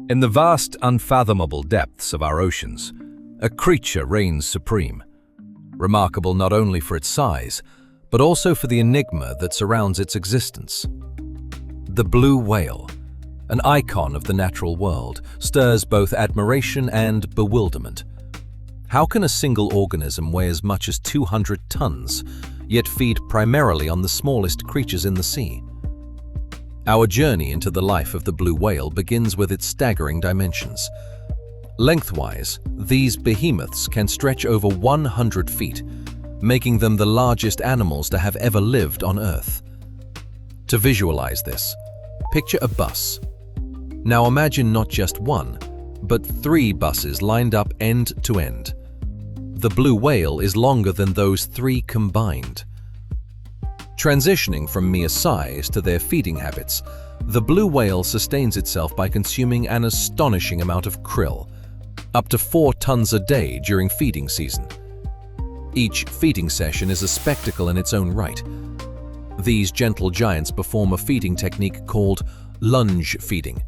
In the vast, unfathomable depths of our oceans, a creature reigns supreme, remarkable not only for its size, but also for the enigma that surrounds its existence. The blue whale, an icon of the natural world, stirs both admiration and bewilderment. How can a single organism weigh as much as 200 tons, yet feed primarily on the smallest creatures in the sea? Our journey into the life of the blue whale begins with its staggering dimensions. Lengthwise, these behemoths can stretch over 100 feet, making them the largest animals to have ever lived on Earth. To visualize this, picture a bus. Now imagine not just one, but 3 buses lined up end to end. The blue whale is longer than those 3 combined. Transitioning from mere size to their feeding habits, the blue whale sustains itself by consuming an astonishing amount of krill, up to 4 tons a day during feeding season. Each feeding session is a spectacle in its own right. These gentle giants perform a feeding technique called lunge feeding.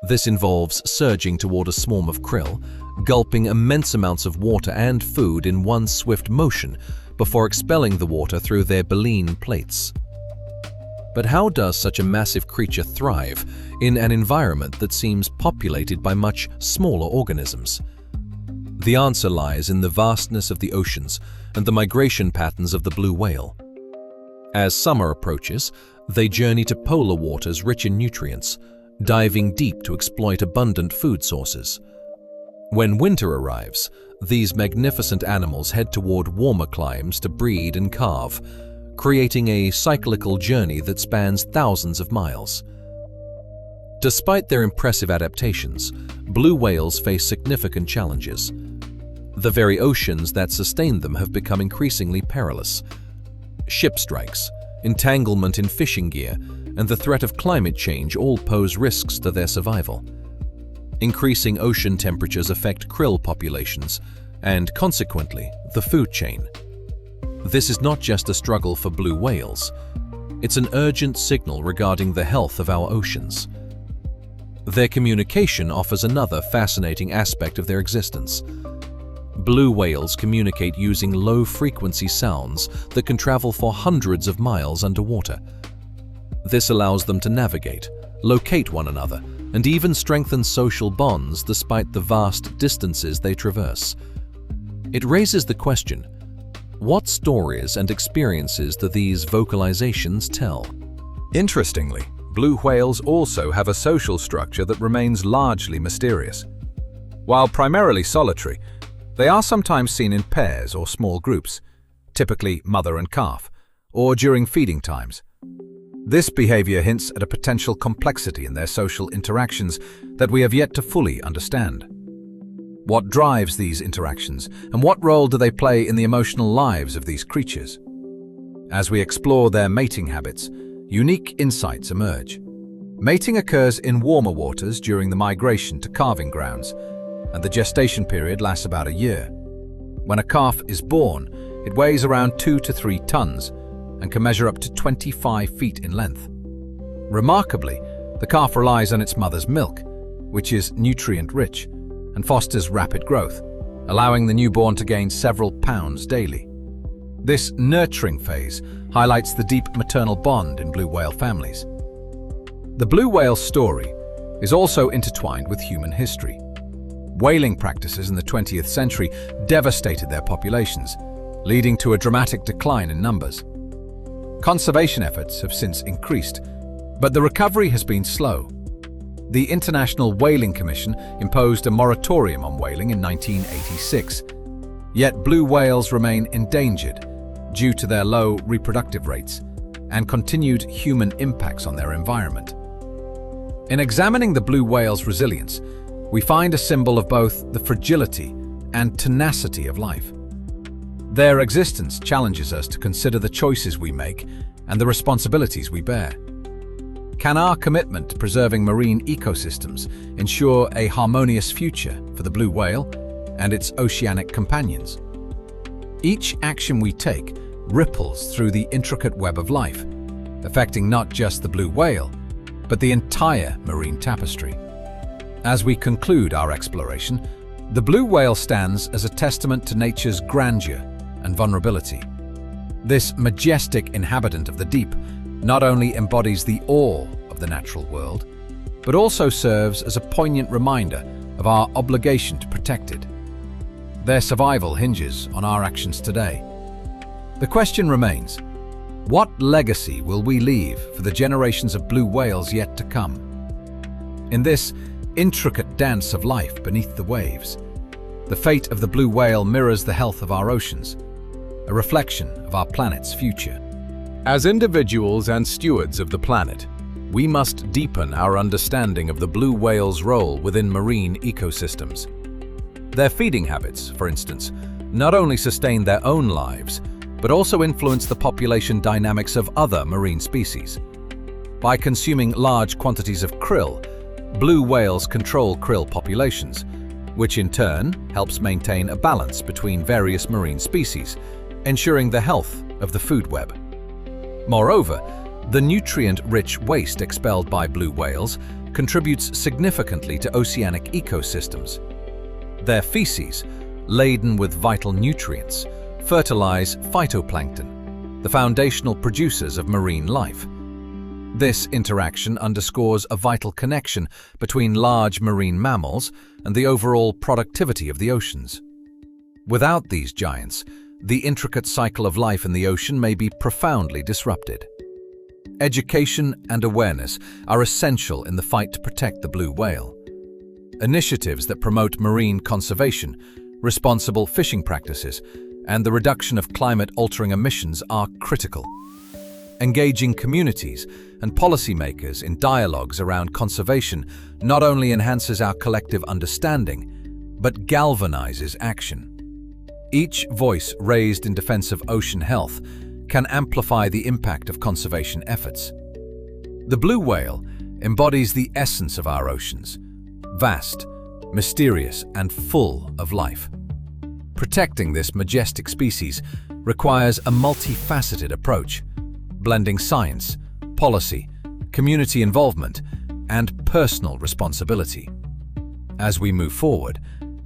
This involves surging toward a swarm of krill, gulping immense amounts of water and food in one swift motion before expelling the water through their baleen plates. But how does such a massive creature thrive in an environment that seems populated by much smaller organisms? The answer lies in the vastness of the oceans and the migration patterns of the blue whale. As summer approaches, they journey to polar waters rich in nutrients, diving deep to exploit abundant food sources. When winter arrives, these magnificent animals head toward warmer climes to breed and calve, creating a cyclical journey that spans thousands of miles. Despite their impressive adaptations, blue whales face significant challenges. The very oceans that sustain them have become increasingly perilous. Ship strikes, entanglement in fishing gear, and the threat of climate change all pose risks to their survival. Increasing ocean temperatures affect krill populations and, consequently, the food chain. This is not just a struggle for blue whales. It's an urgent signal regarding the health of our oceans. Their communication offers another fascinating aspect of their existence. Blue whales communicate using low-frequency sounds that can travel for hundreds of miles underwater. This allows them to navigate, locate one another, and even strengthen social bonds despite the vast distances they traverse. It raises the question, what stories and experiences do these vocalizations tell? Interestingly, blue whales also have a social structure that remains largely mysterious. While primarily solitary, they are sometimes seen in pairs or small groups, typically mother and calf, or during feeding times. This behavior hints at a potential complexity in their social interactions that we have yet to fully understand. What drives these interactions, and what role do they play in the emotional lives of these creatures? As we explore their mating habits, unique insights emerge. Mating occurs in warmer waters during the migration to calving grounds, and the gestation period lasts about a year. When a calf is born, it weighs around 2 to 3 tons and can measure up to 25 feet in length. Remarkably, the calf relies on its mother's milk, which is nutrient-rich and fosters rapid growth, allowing the newborn to gain several pounds daily. This nurturing phase highlights the deep maternal bond in blue whale families. The blue whale story is also intertwined with human history. Whaling practices in the 20th century devastated their populations, leading to a dramatic decline in numbers. Conservation efforts have since increased, but the recovery has been slow. The International Whaling Commission imposed a moratorium on whaling in 1986, yet blue whales remain endangered due to their low reproductive rates and continued human impacts on their environment. In examining the blue whale's resilience, we find a symbol of both the fragility and tenacity of life. Their existence challenges us to consider the choices we make and the responsibilities we bear. Can our commitment to preserving marine ecosystems ensure a harmonious future for the blue whale and its oceanic companions? Each action we take ripples through the intricate web of life, affecting not just the blue whale, but the entire marine tapestry. As we conclude our exploration, the blue whale stands as a testament to nature's grandeur and vulnerability. This majestic inhabitant of the deep not only embodies the awe of the natural world, but also serves as a poignant reminder of our obligation to protect it. Their survival hinges on our actions today. The question remains, what legacy will we leave for the generations of blue whales yet to come? In this intricate dance of life beneath the waves, the fate of the blue whale mirrors the health of our oceans, a reflection of our planet's future. As individuals and stewards of the planet, we must deepen our understanding of the blue whale's role within marine ecosystems. Their feeding habits, for instance, not only sustain their own lives, but also influence the population dynamics of other marine species. By consuming large quantities of krill, blue whales control krill populations, which in turn helps maintain a balance between various marine species, ensuring the health of the food web. Moreover, the nutrient-rich waste expelled by blue whales contributes significantly to oceanic ecosystems. Their feces, laden with vital nutrients, fertilize phytoplankton, the foundational producers of marine life. This interaction underscores a vital connection between large marine mammals and the overall productivity of the oceans. Without these giants, the intricate cycle of life in the ocean may be profoundly disrupted. Education and awareness are essential in the fight to protect the blue whale. Initiatives that promote marine conservation, responsible fishing practices, and the reduction of climate-altering emissions are critical. Engaging communities and policymakers in dialogues around conservation not only enhances our collective understanding, but galvanizes action. Each voice raised in defense of ocean health can amplify the impact of conservation efforts. The blue whale embodies the essence of our oceans, vast, mysterious, and full of life. Protecting this majestic species requires a multifaceted approach, blending science, policy, community involvement, and personal responsibility. As we move forward,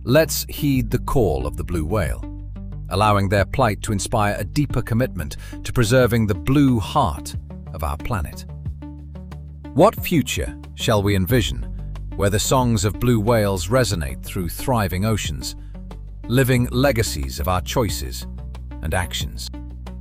let's heed the call of the blue whale, allowing their plight to inspire a deeper commitment to preserving the blue heart of our planet. What future shall we envision where the songs of blue whales resonate through thriving oceans, living legacies of our choices and actions?